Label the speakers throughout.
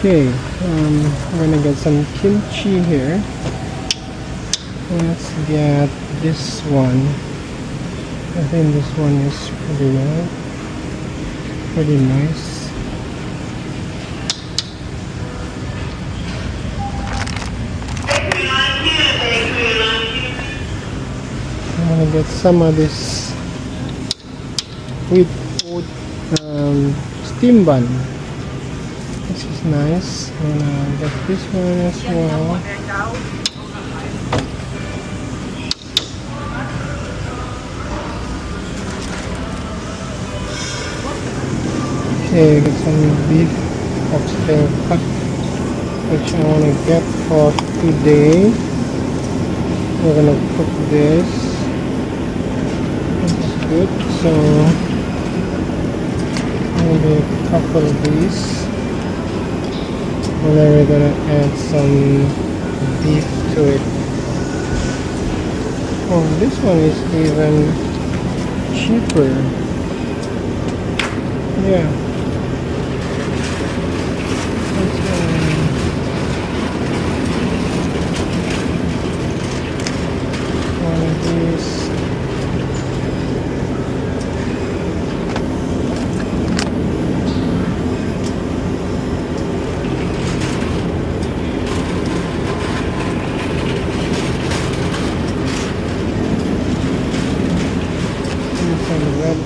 Speaker 1: Okay, I'm gonna get some kimchi here. Let's get this one. I think this one is pretty nice. I'm gonna get some of this with oat steam bun. This is nice. I'm gonna get this one as well. Okay, get some beef oxtail cut, which I want to get for today. We're gonna cook this. That's good. So maybe a couple of these. And then we're gonna add some beef to it. Oh, this one is even cheaper. Yeah. One of these.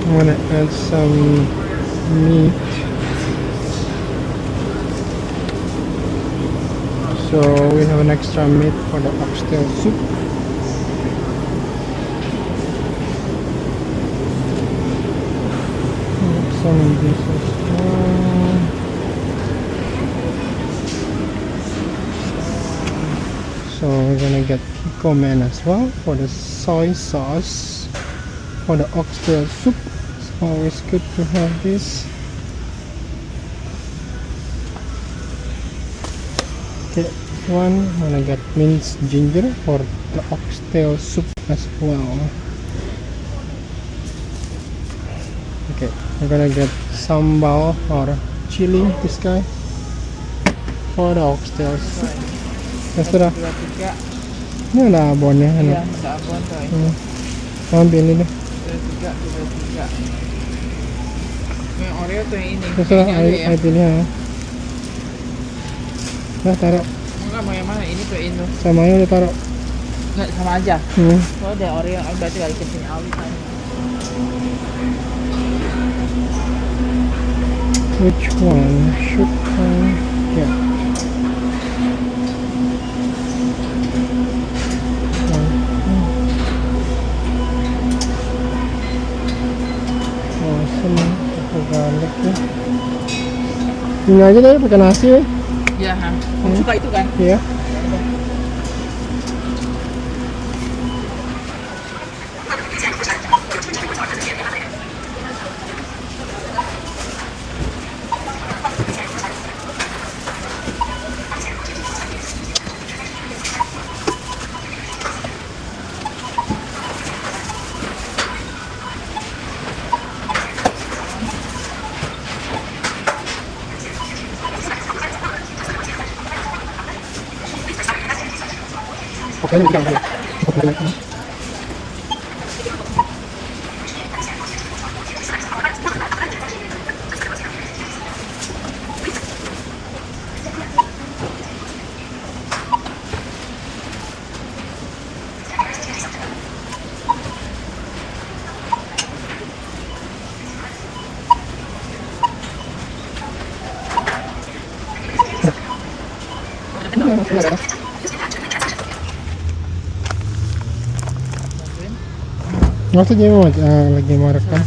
Speaker 1: I'm gonna add some meat. So we have an extra meat for the oxtail soup. Some of this as well. So we're gonna get Coleman as well for the soy sauce for the oxtail soup. It's always good to have this. Okay, one I'm gonna get minced ginger for the oxtail soup as well. Okay, we're gonna get sambal or chili, this guy, for the oxtail soup. Ya sudah. Ini ada abonnya kan?
Speaker 2: Iya, ada abon coy.
Speaker 1: Ambil ini deh.
Speaker 2: Tiga. Yang Oreo tuh yang ini.
Speaker 1: Ya sudah, ayo pilih ya. Nah, taruh.
Speaker 2: Enggak, mau yang mana? Ini tuh ini.
Speaker 1: Samanya udah taruh.
Speaker 2: Enggak, sama aja. Soalnya ada Oreo, berarti kali kesini awi kan.
Speaker 1: Which one should I get? Oh, sini pakai garlic ya. Ini aja deh pakai nasi ya.
Speaker 2: Iya, kamu suka itu kan?
Speaker 1: Iya. Oke, ini kita maksudnya mau lagi mau rekam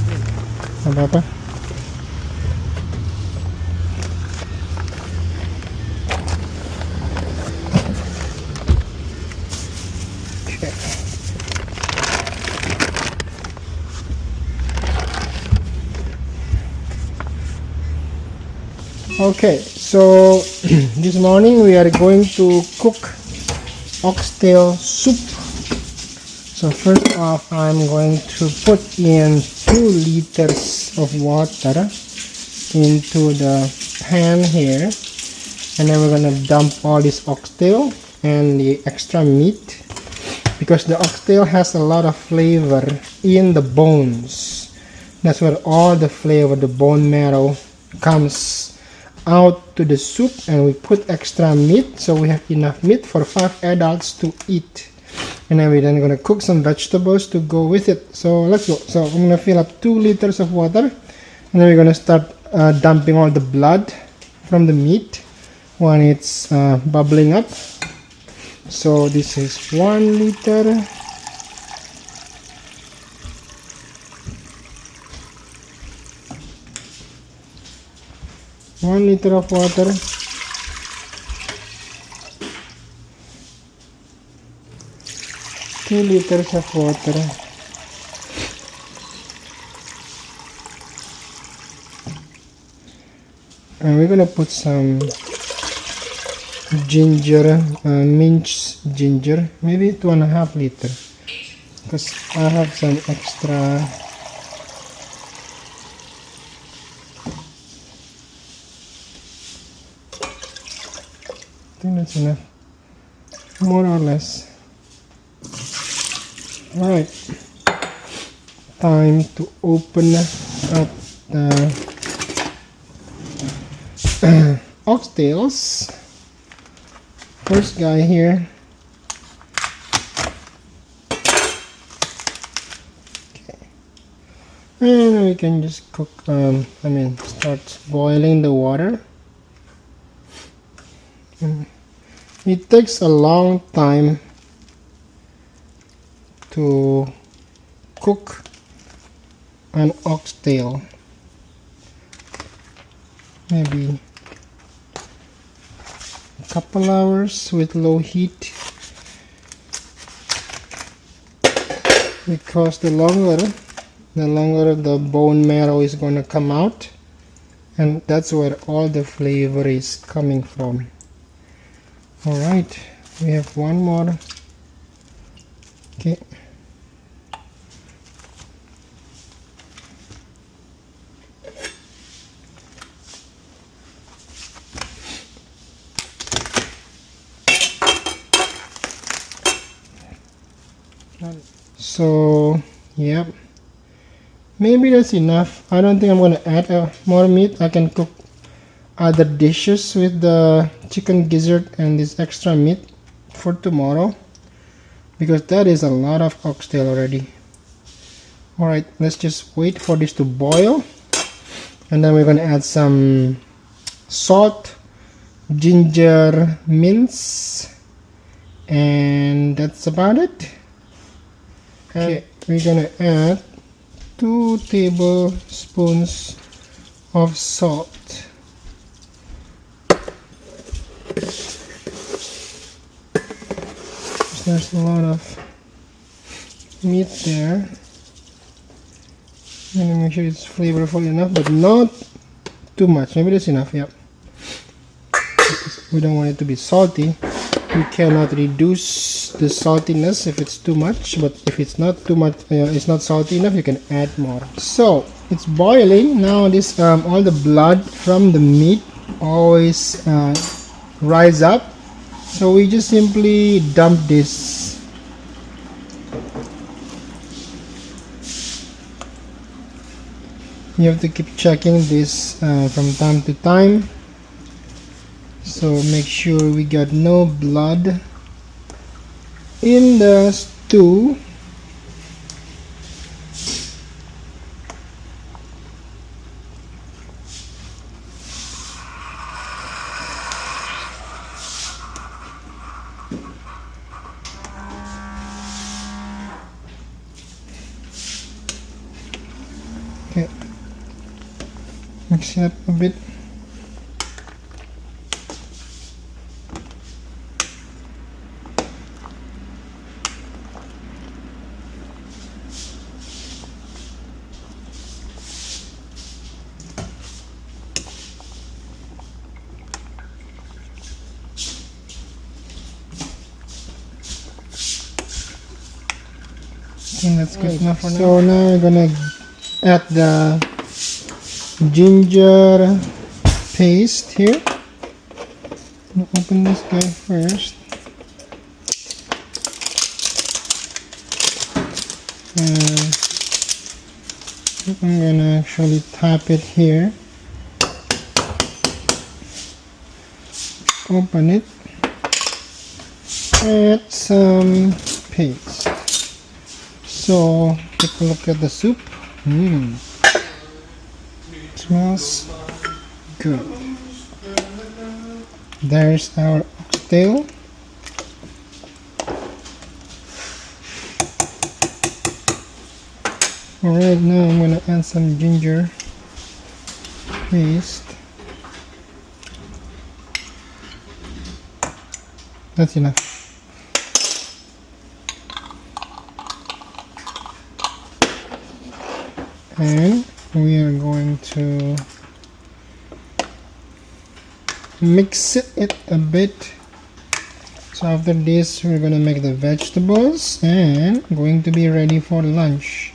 Speaker 1: apa-apa. Okay, so this morning we are going to cook oxtail soup. So first off, I'm going to put in 2 liters of water into the pan here. And then we're gonna dump all this oxtail and the extra meat, because the oxtail has a lot of flavor in the bones. That's where all the flavor, the bone marrow, comes out to the soup. And we put extra meat, so we have enough meat for 5 adults to eat. And then we're gonna cook some vegetables to go with it. So let's go. So I'm gonna fill up 2 liters of water, and then we're gonna start dumping all the blood from the meat when it's bubbling up. So this is 1 liter. One liter of water. Two liters of water. And we're gonna put some ginger, minced ginger, maybe 2.5 liter, because I have some extra. I think that's enough, more or less. Alright, time to open up the oxtails. First guy here. Okay. And we can just cook, start boiling the water. It takes a long time to cook an oxtail. Maybe a couple hours with low heat, because the longer the bone marrow is going to come out, and that's where all the flavor is coming from. Alright, we have one more. Okay. So, yep, maybe that's enough. I don't think I'm going to add more meat. I can cook other dishes with the chicken gizzard and this extra meat for tomorrow, because that is a lot of oxtail already. Alright, let's just wait for this to boil, and then we're going to add some salt, ginger mince, and that's about it. Okay, we're gonna add 2 tablespoons of salt. There's a lot of meat there. Let me make sure it's flavorful enough, but not too much. Maybe that's enough, yep. We don't want it to be salty. We cannot reduce the saltiness if it's too much, but if it's not too much, it's not salty enough, you can add more. So it's boiling now. This all the blood from the meat always rise up, so we just simply dump this. You have to keep checking this from time to time. So make sure we got no blood in the stew. Okay, mix it up a bit. And that's good enough for now. So now we're gonna add the ginger paste here. Open this guy first. And I'm gonna actually tap it here. Open it. Add some paste. So take a look at the soup. Smells good. There's our oxtail. Alright, now I'm gonna add some ginger paste. That's enough. And we are going to mix it a bit. So after this, we're gonna make the vegetables and going to be ready for lunch.